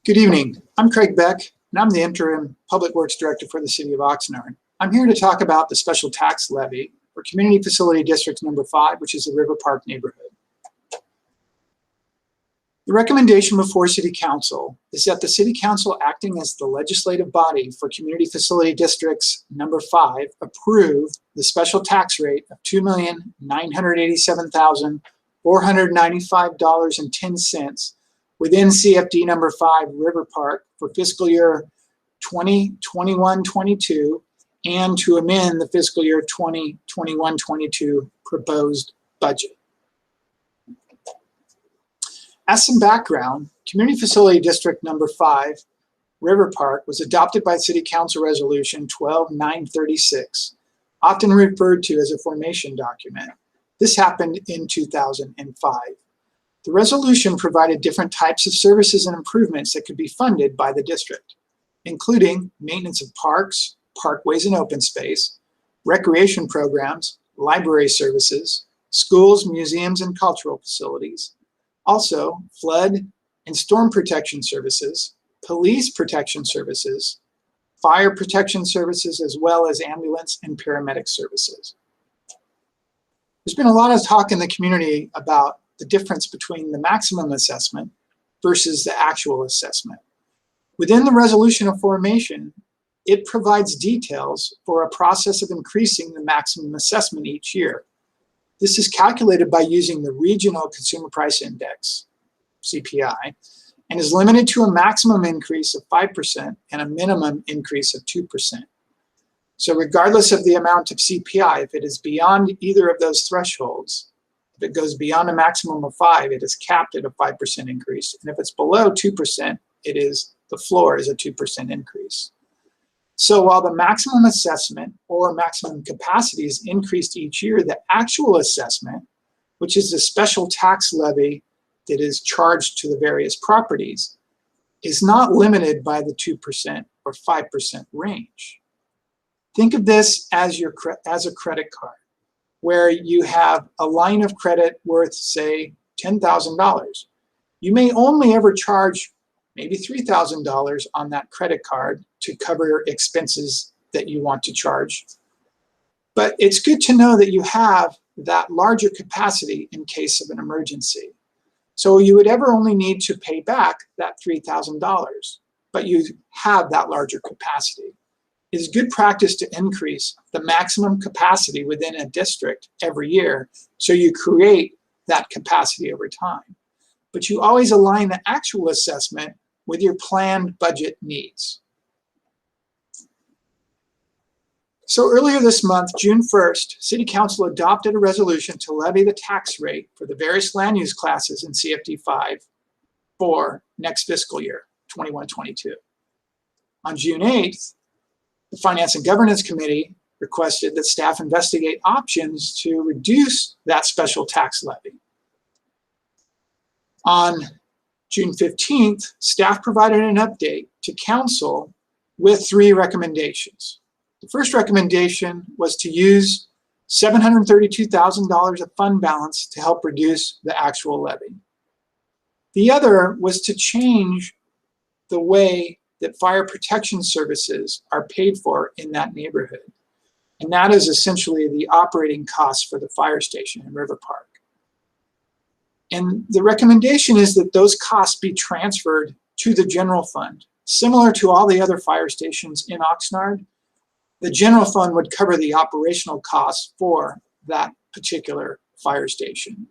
Good evening. I'm Craig Beck, and I'm the Interim Public Works Director for the City of Oxnard. I'm here to talk about the special tax levy for Community Facility District Number 5, which is the River Park neighborhood. The recommendation before City Council is that the City Council, acting as the legislative body for Community Facility Districts Number 5, approve the special tax rate of $2,987,495.10 within CFD Number 5 River Park for fiscal year 2021-22 and to amend the fiscal year 2021-22 proposed budget. As some background, Community Facility District Number 5 River Park was adopted by City Council Resolution 12-936, often referred to as a formation document. This happened in 2005. The resolution provided different types of services and improvements that could be funded by the district, including maintenance of parks, parkways and open space, recreation programs, library services, schools, museums, and cultural facilities. Also, flood and storm protection services, police protection services, fire protection services, as well as ambulance and paramedic services. There's been a lot of talk in the community about the difference between the maximum assessment versus the actual assessment. Within the resolution of formation, it provides details for a process of increasing the maximum assessment each year. This is calculated by using the Regional Consumer Price Index, CPI, and is limited to a maximum increase of 5% and a minimum increase of 2%. So regardless of the amount of CPI, if it is beyond either of those thresholds, if it goes beyond a maximum of 5, it is capped at a 5% increase. And if it's below 2%, the floor is a 2% increase. So while the maximum assessment or maximum capacity is increased each year, the actual assessment, which is the special tax levy that is charged to the various properties, is not limited by the 2% or 5% range. Think of this as a credit card, where you have a line of credit worth, say, $10,000. You may only ever charge maybe $3,000 on that credit card to cover expenses that you want to charge. But it's good to know that you have that larger capacity in case of an emergency. So you would ever only need to pay back that $3,000, but you have that larger capacity. It is good practice to increase the maximum capacity within a district every year, so you create that capacity over time. But you always align the actual assessment with your planned budget needs. So earlier this month, June 1st, City Council adopted a resolution to levy the tax rate for the various land use classes in CFD 5 for next fiscal year, 21-22. On June 8th, the Finance and Governance Committee requested that staff investigate options to reduce that special tax levy. On June 15th, staff provided an update to Council with 3 recommendations. The first recommendation was to use $732,000 of fund balance to help reduce the actual levy. The other was to change the way that fire protection services are paid for in that neighborhood. And that is essentially the operating costs for the fire station in River Park. And the recommendation is that those costs be transferred to the general fund. Similar to all the other fire stations in Oxnard, the general fund would cover the operational costs for that particular fire station.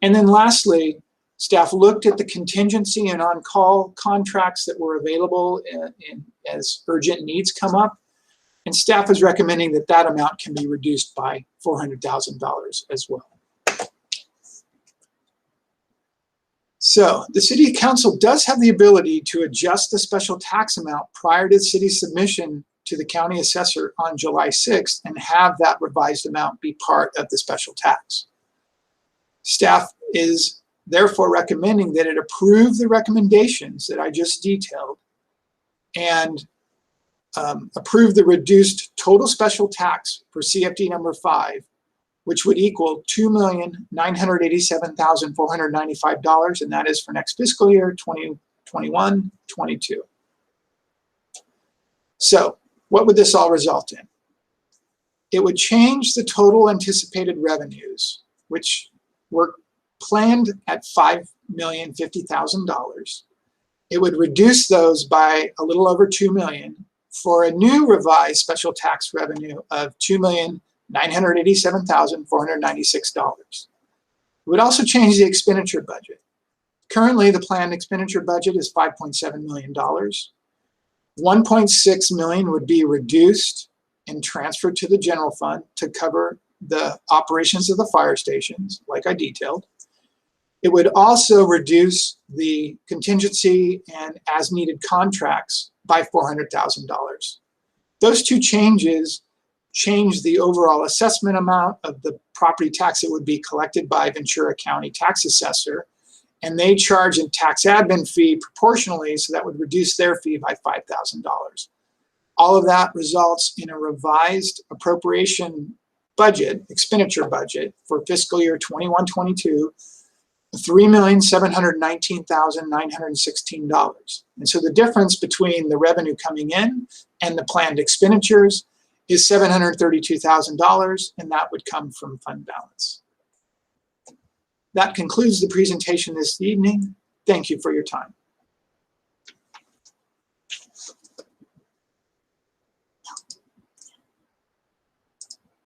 And then lastly, staff looked at the contingency and on-call contracts that were available as urgent needs come up. And staff is recommending that that amount can be reduced by $400,000 as well. So the City Council does have the ability to adjust the special tax amount prior to the city's submission to the county assessor on July 6th and have that revised amount be part of the special tax. Staff is therefore recommending that it approve the recommendations that I just detailed and approve the reduced total special tax for CFD number 5 which would equal $2,987,495, and that is for next fiscal year, 2021-22. So what would this all result in? It would change the total anticipated revenues, which were planned at $5,050,000. It would reduce those by a little over $2 million for a new revised special tax revenue of $2,987,496. It would also change the expenditure budget. Currently, the planned expenditure budget is $5.7 million. $1.6 million would be reduced and transferred to the general fund to cover the operations of the fire stations, like I detailed. It would also reduce the contingency and as-needed contracts by $400,000. Those two changes change the overall assessment amount of the property tax that would be collected by Ventura County tax assessor, and they charge a tax admin fee proportionally, so that would reduce their fee by $5,000. All of that results in a revised appropriation budget, expenditure budget for fiscal year 21-22, $3,719,916. And so the difference between the revenue coming in and the planned expenditures is $732,000, and that would come from fund balance. That concludes the presentation this evening. Thank you for your time.